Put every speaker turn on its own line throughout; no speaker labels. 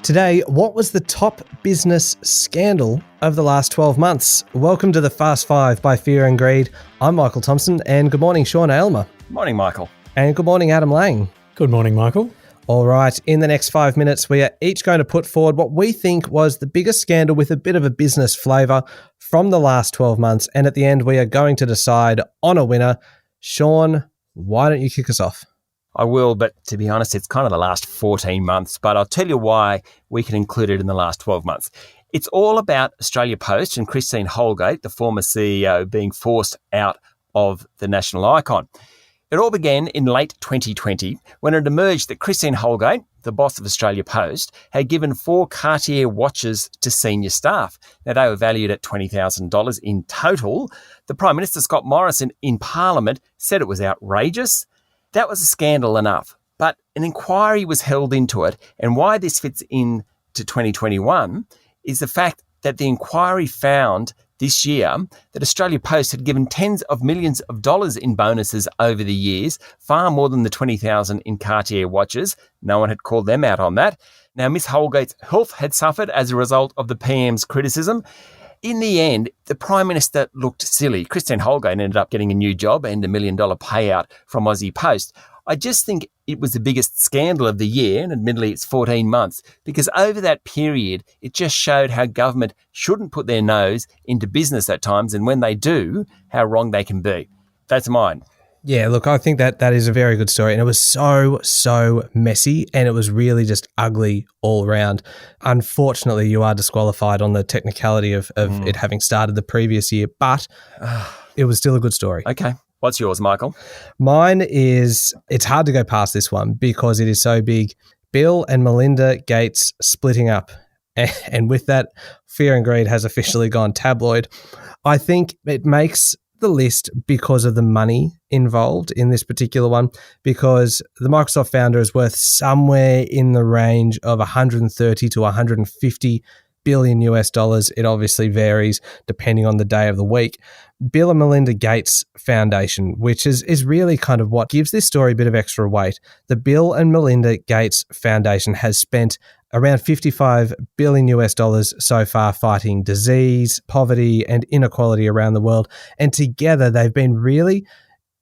Today, what was the top business scandal of the last 12 months? Welcome to the Fast Five by Fear and Greed. I'm Michael Thompson, and good morning, Sean Aylmer.
Morning, Michael.
And good morning, Adam Lang.
Good morning, Michael.
All right, in the next 5 minutes, we are each going to put forward what we think was the biggest scandal with a bit of a business flavour from the last 12 months. And at the end, we are going to decide on a winner. Sean, why don't you kick us off?
I will, but to be honest, it's kind of the last 14 months, but I'll tell you why we can include it in the last 12 months. It's all about Australia Post and Christine Holgate, the former CEO, being forced out of the national icon. It all began in late 2020 when it emerged that Christine Holgate, the boss of Australia Post, had given 4 Cartier watches to senior staff. Now, they were valued at $20,000 in total. The Prime Minister, Scott Morrison, in Parliament said it was outrageous. That was a scandal enough, but an inquiry was held into it, and why this fits into 2021 is the fact that the inquiry found this year that Australia Post had given tens of millions of dollars in bonuses over the years, far more than the $20,000 in Cartier watches. No one had called them out on that. Now, Miss Holgate's health had suffered as a result of the PM's criticism. In the end, the Prime Minister looked silly. Christine Holgate ended up getting a new job and $1 million payout from Aussie Post. I just think it was the biggest scandal of the year, and admittedly it's 14 months, because over that period, it just showed how government shouldn't put their nose into business at times, and when they do, how wrong they can be. That's mine.
Yeah, look, I think that is a very good story, and it was so messy, and it was really just ugly all around. Unfortunately, you are disqualified on the technicality of it having started the previous year, but it was still a good story.
Okay. What's yours, Michael?
Mine is, it's hard to go past this one because it is so big. Bill and Melinda Gates splitting up. And with that, Fear and Greed has officially gone tabloid. I think it makes the list because of the money involved in this particular one, because the Microsoft founder is worth somewhere in the range of 130 to 150 billion US dollars. It obviously varies depending on the day of the week. Bill and Melinda Gates Foundation, which is really kind of what gives this story a bit of extra weight. The Bill and Melinda Gates Foundation has spent around 55 billion US dollars so far fighting disease, poverty, and inequality around the world. And together they've been really,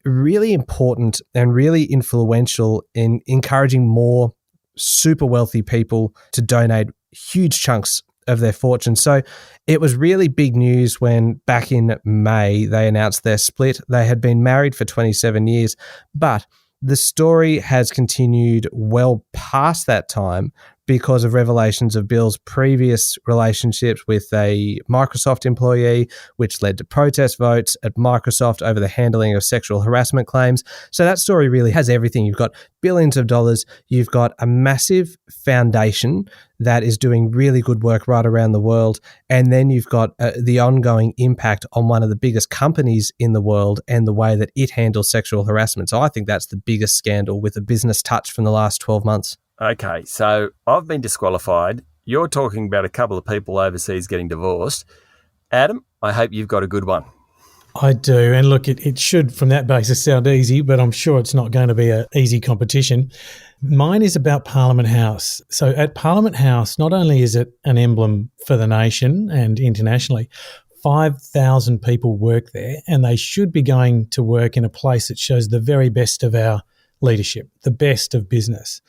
really important and really influential in encouraging more super wealthy people to donate huge chunks of their fortune. So it was really big news when back in May they announced their split. They had been married for 27 years, but the story has continued well past that time because of revelations of Bill's previous relationships with a Microsoft employee, which led to protest votes at Microsoft over the handling of sexual harassment claims. So that story really has everything. You've got billions of dollars. You've got a massive foundation that is doing really good work right around the world. And then you've got the ongoing impact on one of the biggest companies in the world and the way that it handles sexual harassment. So I think that's the biggest scandal with a business touch from the last 12 months.
Okay, so I've been disqualified. You're talking about a couple of people overseas getting divorced. Adam, I hope you've got a good one.
I do. And look, it should from that basis sound easy, but I'm sure it's not going to be an easy competition. Mine is about Parliament House. So at Parliament House, not only is it an emblem for the nation and internationally, 5,000 people work there, and they should be going to work in a place that shows the very best of our leadership, the best of business.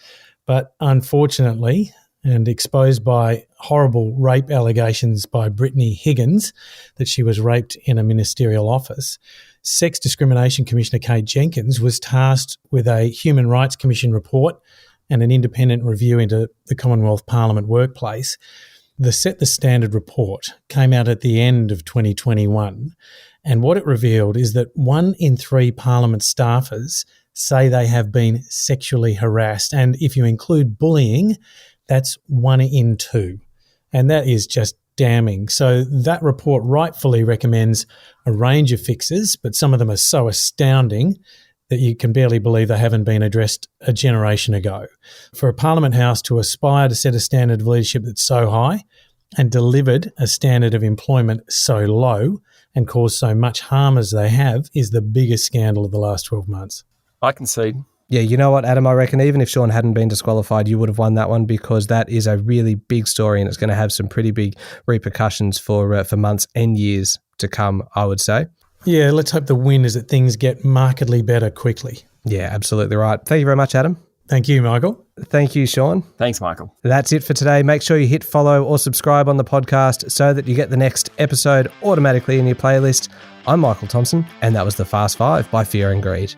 But unfortunately, and exposed by horrible rape allegations by Brittany Higgins, that she was raped in a ministerial office, Sex Discrimination Commissioner Kate Jenkins was tasked with a Human Rights Commission report and an independent review into the Commonwealth Parliament workplace. The Set the Standard report came out at the end of 2021, and what it revealed is that 1 in 3 Parliament staffers say they have been sexually harassed. And if you include bullying, that's 1 in 2. And that is just damning. So that report rightfully recommends a range of fixes, but some of them are so astounding that you can barely believe they haven't been addressed a generation ago. For a Parliament House to aspire to set a standard of leadership that's so high and delivered a standard of employment so low and caused so much harm as they have is the biggest scandal of the last 12 months.
I concede.
Yeah, you know what, Adam? I reckon even if Sean hadn't been disqualified, you would have won that one because that is a really big story and it's going to have some pretty big repercussions for months and years to come, I would say.
Yeah, let's hope the win is that things get markedly better quickly.
Yeah, absolutely right. Thank you very much, Adam.
Thank you, Michael.
Thank you, Sean.
Thanks, Michael.
That's it for today. Make sure you hit follow or subscribe on the podcast so that you get the next episode automatically in your playlist. I'm Michael Thompson, and that was The Fast Five by Fear and Greed.